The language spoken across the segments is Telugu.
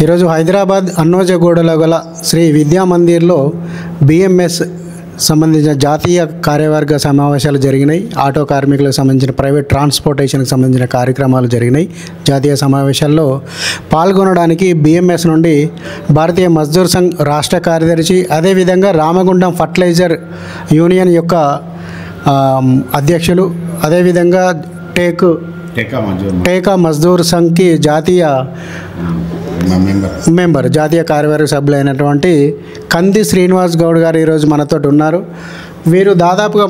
ఈరోజు హైదరాబాద్ అన్నోజగూడలో గల శ్రీ విద్యా మందిర్లో బిఎంఎస్ సంబంధించిన జాతీయ కార్యవర్గ సమావేశాలు జరిగినాయి. ఆటో కార్మికులకు సంబంధించిన ప్రైవేట్ ట్రాన్స్పోర్టేషన్కి సంబంధించిన కార్యక్రమాలు జరిగినాయి. జాతీయ సమావేశాల్లో పాల్గొనడానికి బిఎంఎస్ నుండి భారతీయ మజ్దూర్ సంఘ్ రాష్ట్ర కార్యదర్శి, అదేవిధంగా రామగుండం ఫర్టిలైజర్ యూనియన్ యొక్క అధ్యక్షులు, అదేవిధంగా టేకా మజ్దూర్ సంఘ్కి జాతీయ మెంబర్, జాతీయ కార్యవర్గ సభ్యులైనటువంటి కంది శ్రీనివాస్ గౌడ్ గారు ఈరోజు మనతో ఉన్నారు. వీరు దాదాపుగా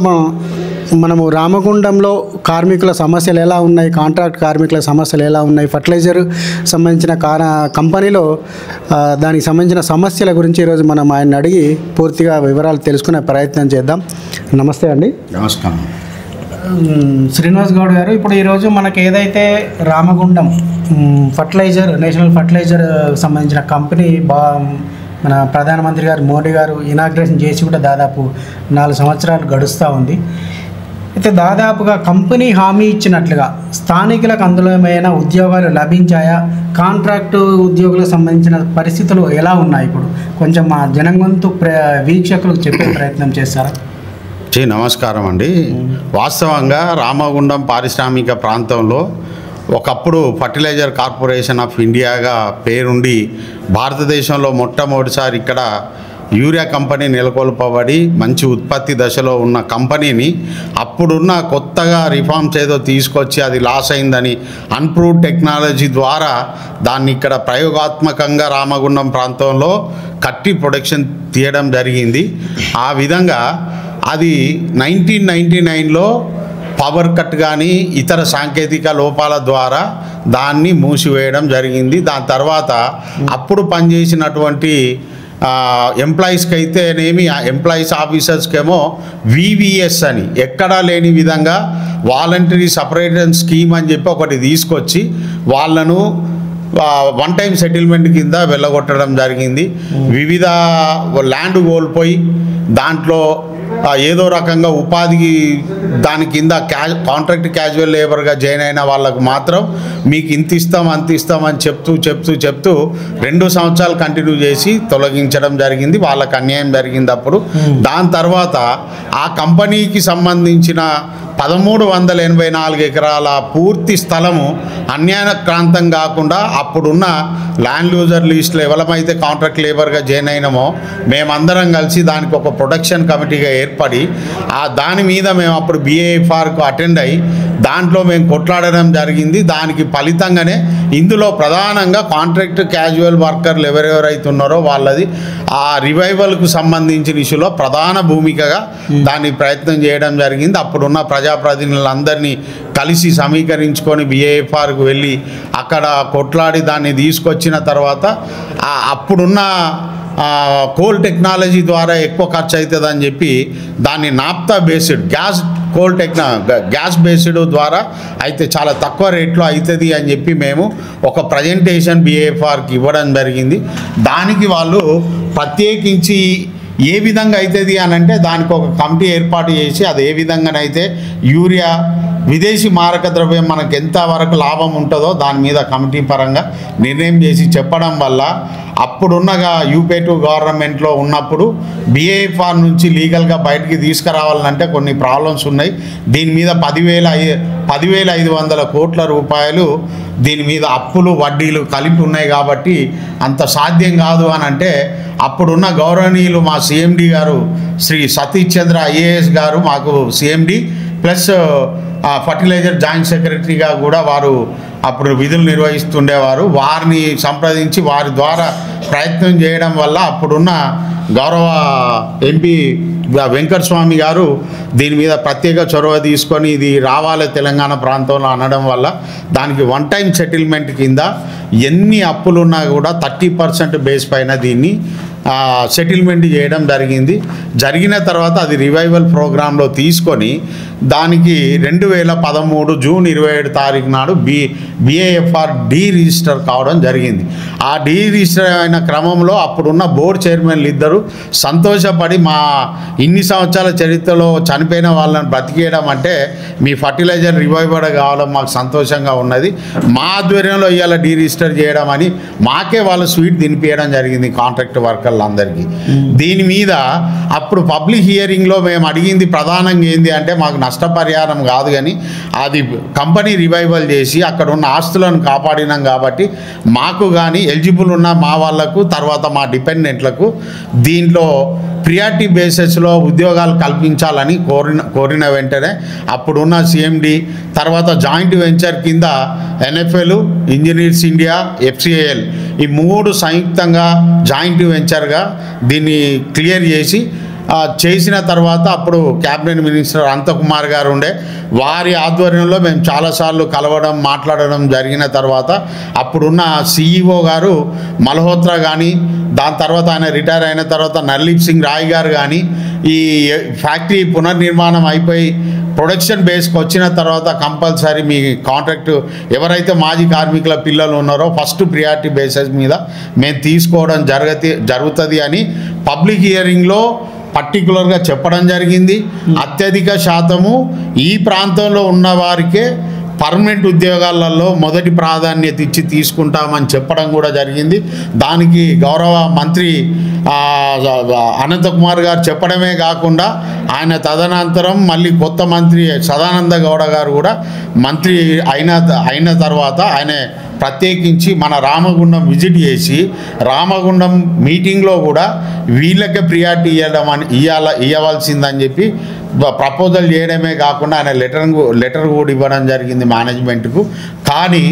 మనము రామగుండంలో కార్మికుల సమస్యలు ఎలా ఉన్నాయి, కాంట్రాక్ట్ కార్మికుల సమస్యలు ఎలా ఉన్నాయి, ఫర్టిలైజర్ సంబంధించిన కంపెనీలో దానికి సంబంధించిన సమస్యల గురించి ఈరోజు మనం ఆయన అడిగి పూర్తిగా వివరాలు తెలుసుకునే ప్రయత్నం చేద్దాం. నమస్తే అండి. నమస్కారం. శ్రీనివాస్ గౌడ్ గారు, ఇప్పుడు ఈరోజు మనకి ఏదైతే రామగుండం ఫర్టిలైజర్, నేషనల్ ఫర్టిలైజర్ సంబంధించిన కంపెనీ మన ప్రధానమంత్రి గారు మోడీ గారు ఇనాగ్రేషన్ చేసి కూడా దాదాపు 4 సంవత్సరాలు గడుస్తూ ఉంది. అయితే దాదాపుగా కంపెనీ హామీ ఇచ్చినట్లుగా స్థానికులకు అందులో ఏమైనా ఉద్యోగాలు లభించాయా, కాంట్రాక్టు ఉద్యోగులకు సంబంధించిన పరిస్థితులు ఎలా ఉన్నాయి, ఇప్పుడు కొంచెం మా జనంగొంతు వీక్షకులకు చెప్పే ప్రయత్నం చేస్తారా? నమస్కారం అండి. వాస్తవంగా రామగుండం పారిశ్రామిక ప్రాంతంలో ఒకప్పుడు ఫర్టిలైజర్ కార్పొరేషన్ ఆఫ్ ఇండియాగా పేరుండి భారతదేశంలో మొట్టమొదటిసారి ఇక్కడ యూరియా కంపెనీ నెలకొల్పబడి మంచి ఉత్పత్తి దశలో ఉన్న కంపెనీని అప్పుడున్న కొత్తగా రిఫార్మ్స్ ఏదో తీసుకొచ్చి అది లాస్ అయిందని అన్ప్రూవ్డ్ టెక్నాలజీ ద్వారా దాన్ని ఇక్కడ ప్రయోగాత్మకంగా రామగుండం ప్రాంతంలో కట్టి ప్రొడక్షన్ తీయడం జరిగింది. ఆ విధంగా అది 1999లో పవర్ కట్ కానీ ఇతర సాంకేతిక లోపాల ద్వారా దాన్ని మూసివేయడం జరిగింది. దాని తర్వాత అప్పుడు పనిచేసినటువంటి ఎంప్లాయీస్కి అయితేనేమి, ఎంప్లాయీస్ ఆఫీసర్స్కేమో వివిఎస్ అని ఎక్కడా లేని విధంగా వాలంటరీ సపరేషన్ స్కీమ్ అని చెప్పి ఒకటి తీసుకొచ్చి వాళ్ళను వన్ టైం సెటిల్మెంట్ కింద వెళ్ళగొట్టడం జరిగింది. వివిధ ల్యాండ్ కోల్పోయి దాంట్లో ఏదో రకంగా ఉపాధికి దాని కింద కాంట్రాక్ట్ క్యాజువల్ లేబర్గా జాయిన్ అయిన వాళ్ళకు మాత్రం మీకు ఇంత ఇస్తాం అంత ఇస్తామని చెప్తూ 2 సంవత్సరాలు కంటిన్యూ చేసి తొలగించడం జరిగింది. వాళ్ళకు అన్యాయం జరిగింది. అప్పుడు దాని తర్వాత ఆ కంపెనీకి సంబంధించిన 1384 ఎకరాల పూర్తి స్థలము అన్యాయక్రాంతం కాకుండా అప్పుడున్న ల్యాండ్ యూజర్ లిస్టులో ఎవరమైతే కాంట్రాక్ట్ లేబర్గా జాయిన్ అయినామో మేమందరం కలిసి దానికి ఒక ప్రొటెక్షన్ కమిటీగా ఏర్పడి దాని మీద మేము అప్పుడు BAFRకు అటెండ్ అయ్యి దాంట్లో మేము కొట్లాడడం జరిగింది. దానికి ఫలితంగానే ఇందులో ప్రధానంగా కాంట్రాక్ట్ క్యాజువల్ వర్కర్లు ఎవరెవరైతే ఉన్నారో వాళ్ళది ఆ రివైవల్కు సంబంధించిన ఇష్యూలో ప్రధాన భూమికగా దాన్ని ప్రయత్నం చేయడం జరిగింది. అప్పుడున్న ప్రజాప్రతినిధులందరినీ కలిసి సమీకరించుకొని BAFRకు వెళ్ళి అక్కడ కొట్లాడి దాన్ని తీసుకొచ్చిన తర్వాత అప్పుడున్న కోల్ టెక్నాలజీ ద్వారా ఎక్కువ ఖర్చు అవుతుందని చెప్పి దాన్ని నాప్తా బేస్డ్ గ్యాస్ బేస్డ్ ద్వారా అయితే చాలా తక్కువ రేట్లో అవుతుంది అని చెప్పి మేము ఒక ప్రజెంటేషన్ BAFRకి ఇవ్వడం జరిగింది. దానికి వాళ్ళు ప్రత్యేకించి ఏ విధంగా అవుతుంది అని అంటే దానికి ఒక కమిటీ ఏర్పాటు చేసి అది ఏ విధంగానైతే యూరియా విదేశీ మారక ద్రవ్యం మనకు ఎంతవరకు లాభం ఉంటుందో దాని మీద కమిటీ పరంగా నిర్ణయం చేసి చెప్పడం వల్ల అప్పుడున్నగా UPA2 గవర్నమెంట్లో ఉన్నప్పుడు BAFR నుంచి లీగల్గా బయటికి తీసుకురావాలంటే కొన్ని ప్రాబ్లమ్స్ ఉన్నాయి. దీని మీద 10,500 కోట్ల రూపాయలు దీని మీద అప్పులు వడ్డీలు కలిపి ఉన్నాయి కాబట్టి అంత సాధ్యం కాదు అని అంటే అప్పుడున్న గౌరవనీయులు మా CMD గారు శ్రీ సతీష్ చంద్ర IAS గారు మాకు CMD ప్లస్ ఫర్టిలైజర్ జాయింట్ సెక్రటరీగా కూడా వారు అప్పుడు విధులు నిర్వహిస్తుండేవారు. వారిని సంప్రదించి వారి ద్వారా ప్రయత్నం చేయడం వల్ల అప్పుడున్న గౌరవ MP వెంకటస్వామి గారు దీని మీద ప్రత్యేక చొరవ తీసుకొని ఇది రావాలి తెలంగాణ ప్రాంతంలో అనడం వల్ల దానికి వన్ టైం సెటిల్మెంట్ కింద ఎన్ని అప్పులున్నా కూడా 30% బేస్ పైన దీన్ని సెటిల్మెంట్ చేయడం జరిగిన తర్వాత అది రివైవల్ ప్రోగ్రాంలో తీసుకొని దానికి 2013 జూన్ 27 తారీఖు నాడు BAFR డీ రిజిస్టర్ కావడం జరిగింది. ఆ డీ రిజిస్టర్ అయిన క్రమంలో అప్పుడున్న బోర్డు చైర్మన్లు ఇద్దరు సంతోషపడి మా ఇన్ని సంవత్సరాల చరిత్రలో చనిపోయిన వాళ్ళని బ్రతికేయడం అంటే మీ ఫర్టిలైజర్ రివైవల్ కావడం మాకు సంతోషంగా ఉన్నది, మా ఆధ్వర్యంలో ఇవాళ డీ రిజిస్టర్ చేయడం అని మాకే వాళ్ళు స్వీట్ తినిపించడం జరిగింది కాంట్రాక్ట్ వర్కర్లందరికీ. దీని మీద అప్పుడు పబ్లిక్ హియరింగ్లో మేము అడిగింది ప్రధానంగా ఏంది అంటే మాకు నష్టపరిహారం కాదు కానీ అది కంపెనీ రివైవల్ చేసి అక్కడ ఉన్న ఆస్తులను కాపాడినాం కాబట్టి మాకు కానీ ఎలిజిబుల్ ఉన్న మా వాళ్లకు తర్వాత మా డిపెండెంట్లకు దీంట్లో ప్రియారిటీ బేసిస్లో ఉద్యోగాలు కల్పించాలని కోరిన వెంటనే అప్పుడున్న CMD తర్వాత జాయింట్ వెంచర్ కింద NFL, ఇంజనీర్స్ ఇండియా, FCIL ఈ 3 సంయుక్తంగా జాయింట్ వెంచర్గా దీన్ని క్లియర్ చేసిన తర్వాత అప్పుడు క్యాబినెట్ మినిస్టర్ అనంతకుమార్ గారు ఉండే, వారి ఆధ్వర్యంలో మేము చాలాసార్లు కలవడం మాట్లాడడం జరిగిన తర్వాత అప్పుడున్న CEO గారు మల్హోత్రా కానీ దాని తర్వాత ఆయన రిటైర్ అయిన తర్వాత నర్లీప్ సింగ్ రాయ్ గారు కానీ ఈ ఫ్యాక్టరీ పునర్నిర్మాణం అయిపోయి ప్రొడక్షన్ బేస్కి వచ్చిన తర్వాత కంపల్సరీ మీ కాంట్రాక్టు ఎవరైతే మాజీ కార్మికుల పిల్లలు ఉన్నారో ఫస్ట్ ప్రియారిటీ బేసిస్ మీద మేము తీసుకోవడం జరుగుతుంది అని పబ్లిక్ హియరింగ్లో పర్టికులర్గా చెప్పడం జరిగింది. అత్యధిక శాతము ఈ ప్రాంతంలో ఉన్న వారికే పర్మనెంట్ ఉద్యోగాలలో మొదటి ప్రాధాన్యత ఇచ్చి తీసుకుంటామని చెప్పడం కూడా జరిగింది. దానికి గౌరవ మంత్రి అనంతకుమార్ గారు చెప్పడమే కాకుండా ఆయన తదనంతరం మళ్ళీ కొత్త మంత్రి సదానంద గౌడ గారు కూడా మంత్రి అయిన తర్వాత ఆయన ప్రత్యేకించి మన రామగుండం విజిట్ చేసి రామగుండం మీటింగ్లో కూడా వీళ్ళకే ప్రియారిటీ ఇవ్వాల్సిందని చెప్పి ప్రపోజల్ చేయడమే కాకుండా ఆయన లెటర్ కూడా ఇవ్వడం జరిగింది మేనేజ్మెంట్కు. కానీ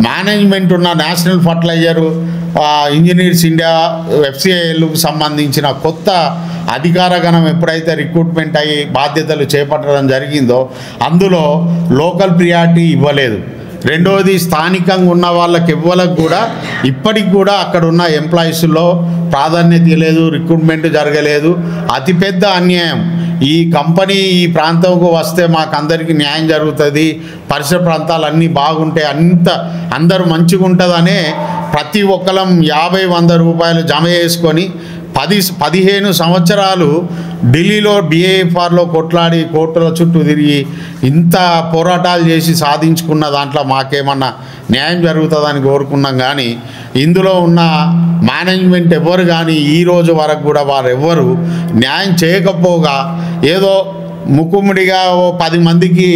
మేనేజ్మెంట్ ఉన్న నేషనల్ ఫర్టిలైజరు, ఇంజనీర్స్ ఇండియా, FCILకు సంబంధించిన కొత్త అధికారగణం ఎప్పుడైతే రిక్రూట్మెంట్ అయ్యి బాధ్యతలు చేపట్టడం జరిగిందో అందులో లోకల్ ప్రియారిటీ ఇవ్వలేదు. రెండవది స్థానికంగా ఉన్న వాళ్ళకి ఎవ్వరికి కూడా ఇప్పటికి కూడా అక్కడ ఉన్న ఎంప్లాయీస్లో ప్రాధాన్యత లేదు, రిక్రూట్మెంట్ జరగలేదు. అతిపెద్ద అన్యాయం. ఈ కంపెనీ ఈ ప్రాంతంకు వస్తే మాకు అందరికీ న్యాయం జరుగుతుంది, పరిసర ప్రాంతాలు అన్నీ బాగుంటాయి, అందరూ మంచిగా ఉంటుందనే ప్రతి ఒక్కరం 50-100 రూపాయలు జమ చేసుకొని 10-15 సంవత్సరాలు ఢిల్లీలో BAFRలో కొట్లాడి కోర్టుల చుట్టూ తిరిగి ఇంత పోరాటాలు చేసి సాధించుకున్న దాంట్లో మాకేమన్నా న్యాయం జరుగుతుందని కోరుకున్నాం. కానీ ఇందులో ఉన్న మేనేజ్మెంట్ ఎవరు కానీ ఈ రోజు వరకు కూడా వారెవ్వరు న్యాయం చేయకపోగా ఏదో ముక్కుముడిగా 10 మందికి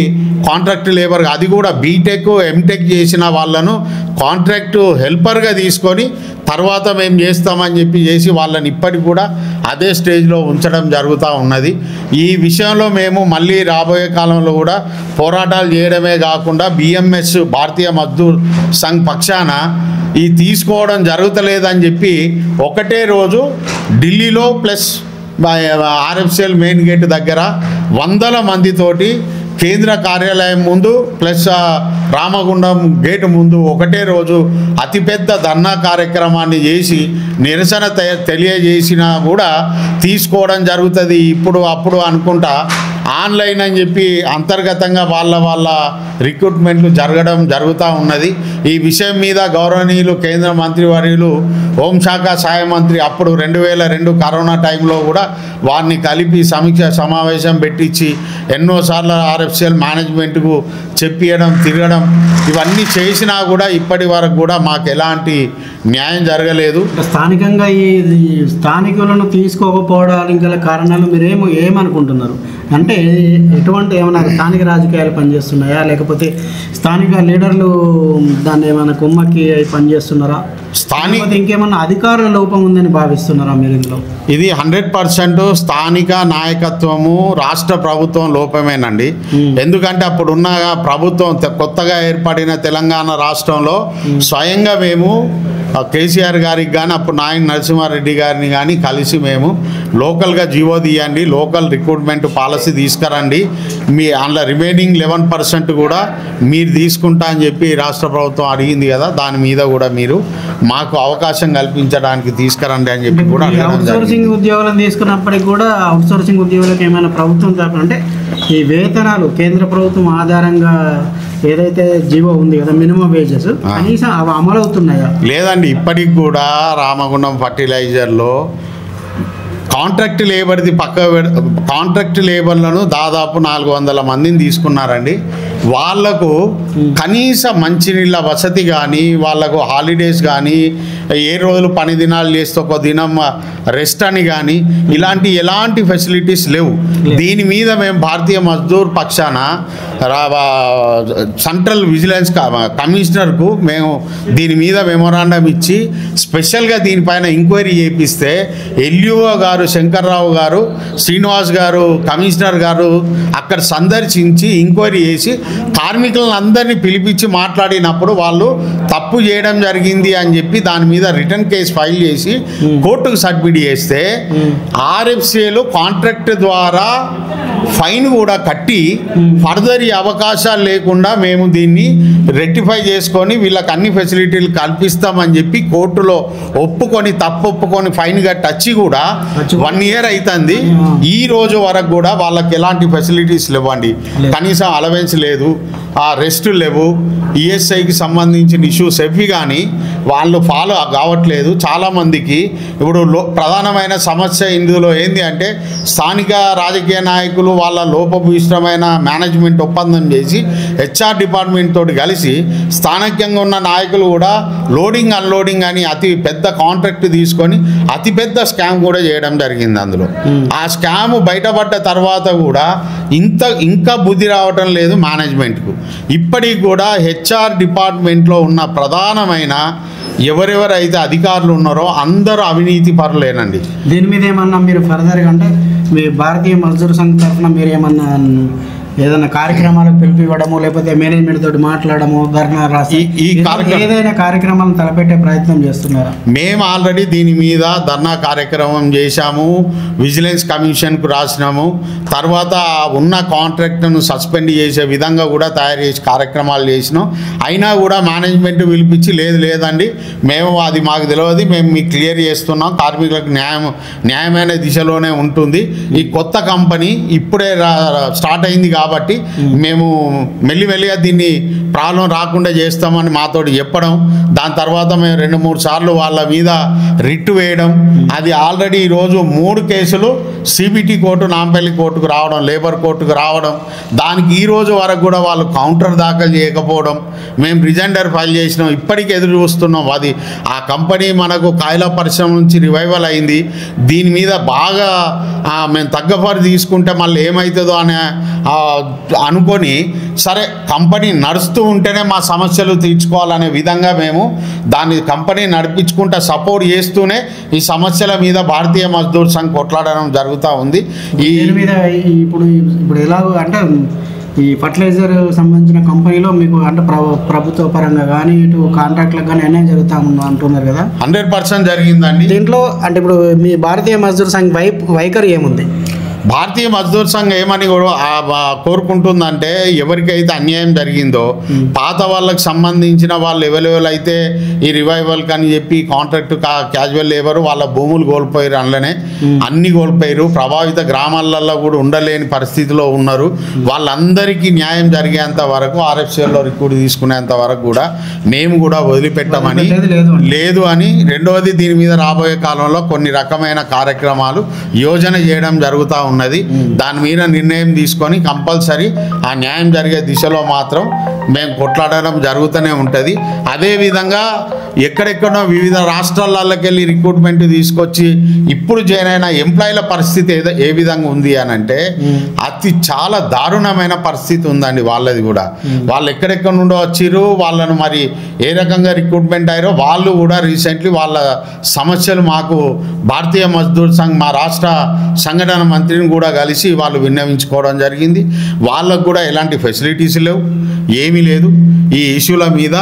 కాంట్రాక్ట్ లేబర్, అది కూడా బీటెక్ ఎంటెక్ చేసిన వాళ్ళను కాంట్రాక్టు హెల్పర్గా తీసుకొని తర్వాత మేము చేస్తామని చేసి వాళ్ళని ఇప్పటికి కూడా అదే స్టేజ్లో ఉంచడం జరుగుతూ ఉన్నది. ఈ విషయంలో మేము మళ్ళీ రాబోయే కాలంలో కూడా పోరాటాలు చేయడమే కాకుండా BMS భారతీయ మజ్దూర్ సంఘ్ పక్షాన ఈ తీసుకోవడం జరుగుతలేదని చెప్పి ఒకటే రోజు ఢిల్లీలో ప్లస్ RFCL మెయిన్ గేట్ దగ్గర 100 మందితోటి కేంద్ర కార్యాలయం ముందు ప్లస్ రామగుండం గేటు ముందు ఒకటే రోజు అతిపెద్ద ధర్నా కార్యక్రమాన్ని చేసి నిరసన తెలియజేసినా కూడా తీసుకోవడం జరుగుతుంది. ఇప్పుడు అప్పుడు అనుకుంటా ఆన్లైన్ అని చెప్పి అంతర్గతంగా వాళ్ళ రిక్రూట్మెంట్లు జరుగుతూ ఉన్నది. ఈ విషయం మీద గౌరవనీయులు కేంద్ర మంత్రివర్యులు హోంశాఖ సహాయ మంత్రి అప్పుడు 2002 కరోనా టైంలో కూడా వారిని కలిపి సమీక్ష సమావేశం పెట్టించి ఎన్నోసార్లు RFCL మేనేజ్మెంట్కు చెప్పియడం తిరగడం ఇవన్నీ చేసినా కూడా ఇప్పటి వరకు కూడా మాకు ఎలాంటి న్యాయం జరగలేదు. స్థానికంగా ఈ స్థానికులను తీసుకోకపోవడానికి గల కారణాలు మీరు ఏమనుకుంటున్నారు? అంటే ఎటువంటి ఏమైనా స్థానిక రాజకీయాలు పనిచేస్తున్నాయా, లేకపోతే స్థానిక లీడర్లు దాన్ని ఏమైనా కుమ్మకి పనిచేస్తున్నారా, ఇంకేమన్నా అధికార లోపం ఉందని భావిస్తున్నారా మీరు? ఇందులో ఇది 100% స్థానిక నాయకత్వము రాష్ట్ర ప్రభుత్వం లోపమేనండి. ఎందుకంటే అప్పుడున్న ప్రభుత్వం కొత్తగా ఏర్పడిన తెలంగాణ రాష్ట్రంలో స్వయంగా మేము కేసీఆర్ గారికి కానీ అప్పుడు నాయన నరసింహారెడ్డి గారిని కానీ కలిసి మేము లోకల్గా జీవో తీయండి, లోకల్ రిక్రూట్మెంట్ పాలసీ తీసుకురండి, మీ అందులో రిమైనింగ్ 11% కూడా మీరు తీసుకుంటా అని చెప్పి రాష్ట్ర ప్రభుత్వం అడిగింది కదా, దాని మీద కూడా మీరు మాకు అవకాశం కల్పించడానికి తీసుకురండి అని చెప్పి కూడా అవుట్ సోర్సింగ్ ఉద్యోగులను తీసుకున్నప్పటికి కూడా అవుట్ సోర్సింగ్ ఉద్యోగులకు ఏమైనా ప్రభుత్వం తరపున అంటే ఈ వేతనాలు కేంద్ర ప్రభుత్వం ఆధారంగా ఏదైతే జీవో ఉంది కదా మినిమం వేజెస్ కనీసం అవి అమలవుతున్నాయా? లేదండి, ఇప్పటికి కూడా రామగుండం ఫర్టిలైజర్లో కాంట్రాక్ట్ లేబర్ది కాంట్రాక్ట్ లేబర్లను దాదాపు 400 మందిని తీసుకున్నారండి. వాళ్లకు కనీస మంచినీళ్ళ వసతి కానీ, వాళ్లకు హాలిడేస్ కానీ, ఏ రోజులు పని దినాలు చేస్తే ఒక దినం రెస్ట్ అని కానీ ఇలాంటి ఎలాంటి ఫెసిలిటీస్ లేవు. దీని మీద మేము భారతీయ మజ్దూర్ పక్షాన సెంట్రల్ విజిలెన్స్ కమిషనర్కు మేము దీని మీద మెమోరాండం ఇచ్చి స్పెషల్గా దీనిపైన ఎంక్వైరీ చేపిస్తే ఎల్యూఓ గారు శంకర్రావు గారు, శ్రీనివాస్ గారు, కమిషనర్ గారు అక్కడ సందర్శించి ఎంక్వైరీ చేసి కార్మికులను అందరినీ పిలిపించి మాట్లాడినప్పుడు వాళ్ళు తప్పు చేయడం జరిగింది అని చెప్పి దాని మీద రిటర్న్ కేసు ఫైల్ చేసి కోర్టుకు సబ్మిట్ చేస్తే ఆర్ఎఫ్సిఏలు కాంట్రాక్ట్ ద్వారా ఫైన్ కూడా కట్టి ఫర్దర్ ఈ అవకాశాలు లేకుండా మేము దీన్ని రెక్టిఫై చేసుకొని వీళ్ళకి అన్ని ఫెసిలిటీలు కల్పిస్తామని చెప్పి కోర్టులో ఒప్పుకొని ఫైన్ కట్టి వచ్చి కూడా 1 year అవుతుంది. ఈ రోజు వరకు కూడా వాళ్ళకి ఎలాంటి ఫెసిలిటీస్ లేవండి. కనీసం అలవెన్స్ లేదు, ఆ రెస్ట్ లేవు, ఈఎస్ఐకి సంబంధించిన ఇష్యూస్ ఎవి కానీ వాళ్ళు ఫాలో కావట్లేదు. చాలామందికి ఇప్పుడు ప్రధానమైన సమస్య ఇందులో ఏంది అంటే స్థానిక రాజకీయ నాయకులు వాళ్ళ లోపభూయిష్టమైన మేనేజ్మెంట్ ఒప్పందం చేసి హెచ్ఆర్ డిపార్ట్మెంట్ తోటి కలిసి స్థానికంగా ఉన్న నాయకులు కూడా లోడింగ్ అన్లోడింగ్ అని అతి పెద్ద కాంట్రాక్ట్ తీసుకొని అతిపెద్ద స్కామ్ కూడా చేయడం జరిగింది. అందులో ఆ స్కామ్ బయటపడ్డ తర్వాత కూడా ఇంకా బుద్ధి రావటం లేదు మేనేజ్మెంట్కు. ఇప్పటికి కూడా హెచ్ఆర్ డిపార్ట్మెంట్లో ఉన్న ప్రధానమైన ఎవరెవరైతే అధికారులు ఉన్నారో అందరూ అవినీతి పరులేనండి. దీని మీద ఏమన్నా మీరు ఫర్దర్గా అంటే మీ భారతీయ మజ్దూర్ సంఘ్ తరఫున మీరు ఏమన్నా ఏదైనా కార్యక్రమాలకు పిలిపివ్వడము లేకపోతే మేనేజ్మెంట్ తోటి మాట్లాడము ధర్నా రాసి ఏదైనా కార్యక్రమాలను తలపెట్టే ప్రయత్నం చేస్తున్నారా? మేము ఆల్రెడీ దీని మీద ధర్నా కార్యక్రమం చేశాము, విజిలెన్స్ కమిషన్కు రాసినాము, తర్వాత ఉన్న కాంట్రాక్ట్ను సస్పెండ్ చేసే విధంగా కూడా తయారు చేసి కార్యక్రమాలు చేసినాం. అయినా కూడా మేనేజ్మెంట్ పిలిపించి లేదండి మేము అది మాకు తెలియదు, మేము మీకు క్లియర్ చేస్తున్నాం, కార్మికులకు న్యాయమైన దిశలోనే ఉంటుంది, ఈ కొత్త కంపెనీ ఇప్పుడే స్టార్ట్ అయింది కాబట్టి మేము మెల్లిమెల్లిగా దీన్ని ప్రాబ్లం రాకుండా చేస్తామని మాతోటి చెప్పడం, దాని తర్వాత మేము 2-3 సార్లు వాళ్ళ మీద రిట్ వేయడం, అది ఆల్రెడీ ఈరోజు 3 కేసులు సిబిటి కోర్టు నాంపల్లి కోర్టుకు రావడం, లేబర్ కోర్టుకు రావడం, దానికి ఈ రోజు వరకు కూడా వాళ్ళు కౌంటర్ దాఖలు చేయకపోవడం, మేము రిజెండర్ ఫైల్ చేసినాం, ఇప్పటికీ ఎదురు చూస్తున్నాం. అది ఆ కంపెనీ మనకు కాయల పరిశ్రమ నుంచి రివైవల్ అయింది, దీని మీద బాగా మేము తగ్గఫరు తీసుకుంటే మళ్ళీ ఏమవుతుందో అని అనుకొని సరే కంపెనీ నడుస్తూ ఉంటేనే మా సమస్యలు తీర్చుకోవాలనే విధంగా మేము దాన్ని కంపెనీ నడిపించుకుంటూ సపోర్ట్ చేస్తూనే ఈ సమస్యల మీద భారతీయ మజ్దూర్ సంఘ్ కొట్లాడడం జరుగుతూ ఉంది. ఈ మీద ఇప్పుడు ఎలా అంటే ఈ ఫర్టిలైజర్ సంబంధించిన కంపెనీలో మీకు అంటే ప్రభుత్వ పరంగా కానీ ఇటు కాంట్రాక్ట్లకు కానీ అన్నీ జరుగుతూ అంటున్నారు కదా? 100% జరిగిందండి. దీంట్లో అంటే ఇప్పుడు మీ భారతీయ మజ్దూర్ సంఘ్ వైఖరి ఏముంది? భారతీయ మజ్దూర్ సంఘ్ ఏమని కూడా కోరుకుంటుందంటే ఎవరికైతే అన్యాయం జరిగిందో పాత వాళ్ళకి సంబంధించిన వాళ్ళు ఎవరెవరైతే ఈ రివైవల్ అని చెప్పి కాంట్రాక్ట్ క్యాజువల్ లేబర్ వాళ్ళ భూములు కోల్పోయారు, అందులోనే అన్ని కోల్పోయారు, ప్రభావిత గ్రామాలలో కూడా ఉండలేని పరిస్థితిలో ఉన్నారు, వాళ్ళందరికీ న్యాయం జరిగేంత వరకు ఆర్ఎఫ్సిఎల్లో రిక్రూట్ తీసుకునేంత వరకు కూడా మేము కూడా వదిలిపెట్టమని లేదు అని. రెండవది దీని మీద రాబోయే కాలంలో కొన్ని రకమైన కార్యక్రమాలు యోజన చేయడం జరుగుతూ ఉన్నది. దాని మీద నిర్ణయం తీసుకొని కంపల్సరీ ఆ న్యాయం జరిగే దిశలో మాత్రం మేము కొట్లాడడం జరుగుతూనే ఉంటుంది. అదేవిధంగా ఎక్కడెక్కడో వివిధ రాష్ట్రాలకి వెళ్ళి రిక్రూట్మెంట్ తీసుకొచ్చి ఇప్పుడు జాయిన్ అయిన ఎంప్లాయీల పరిస్థితి ఏ విధంగా ఉంది అని అంటే అతి చాలా దారుణమైన పరిస్థితి ఉందండి వాళ్ళది కూడా. వాళ్ళు ఎక్కడెక్కడ నుండో వచ్చిర్రు, వాళ్ళను మరి ఏ రకంగా రిక్రూట్మెంట్ అయ్యారో వాళ్ళు కూడా రీసెంట్లీ వాళ్ళ సమస్యలు మాకు భారతీయ మజ్దూర్ సంఘ్ మా రాష్ట్ర సంఘటన మంత్రిని కూడా కలిసి వాళ్ళు విన్నవించుకోవడం జరిగింది. వాళ్ళకు కూడా ఎలాంటి ఫెసిలిటీస్ లేవు, ఏమీ లేదు. ఈ ఇష్యూల మీద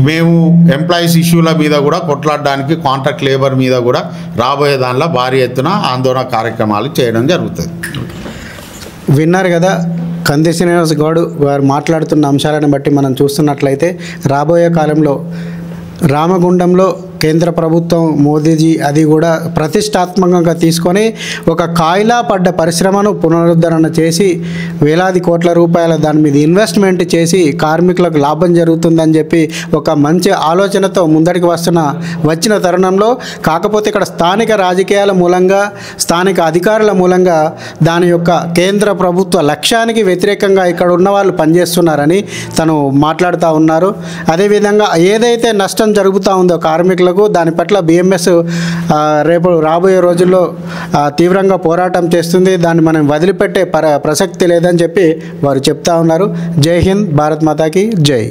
మేము ఎంప్లాయీస్ ఇష్యూల మీద కూడా కొట్లాడడానికి, కాంట్రాక్ట్ లేబర్ మీద కూడా రాబోయే దానిలో భారీ ఎత్తున ఆందోళన కార్యక్రమాలు చేయడం జరుగుతుంది. విన్నారు కదా కంది శ్రీనివాస్ గౌడ్ వారు మాట్లాడుతున్న అంశాలను బట్టి మనం చూస్తున్నట్లయితే రాబోయే కాలంలో రామగుండంలో కేంద్ర ప్రభుత్వం మోదీజీ అది కూడా ప్రతిష్టాత్మకంగా తీసుకొని ఒక కాయిలా పడ్డ పరిశ్రమను పునరుద్ధరణ చేసి వేలాది కోట్ల రూపాయల దాని మీద ఇన్వెస్ట్మెంట్ చేసి కార్మికులకు లాభం జరుగుతుందని చెప్పి ఒక మంచి ఆలోచనతో ముందడికి వచ్చిన తరుణంలో, కాకపోతే ఇక్కడ స్థానిక రాజకీయాల మూలంగా, స్థానిక అధికారుల మూలంగా దాని యొక్క కేంద్ర ప్రభుత్వ లక్ష్యానికి వ్యతిరేకంగా ఇక్కడ ఉన్న వాళ్ళు పనిచేస్తున్నారని తను మాట్లాడుతూ ఉన్నారు. అదేవిధంగా ఏదైతే నష్టం జరుగుతూ ఉందో కార్మికులకు, దాని పట్ల బిఎంఎస్ రేపు రాబోయే రోజుల్లో తీవ్రంగా పోరాటం చేస్తుంది. దాన్ని మనం వదిలిపెట్టే ప్రసక్తి లేదని చెప్పి వారు చెప్తా ఉన్నారు. జై హింద్, భారత్ మాతాకి జై.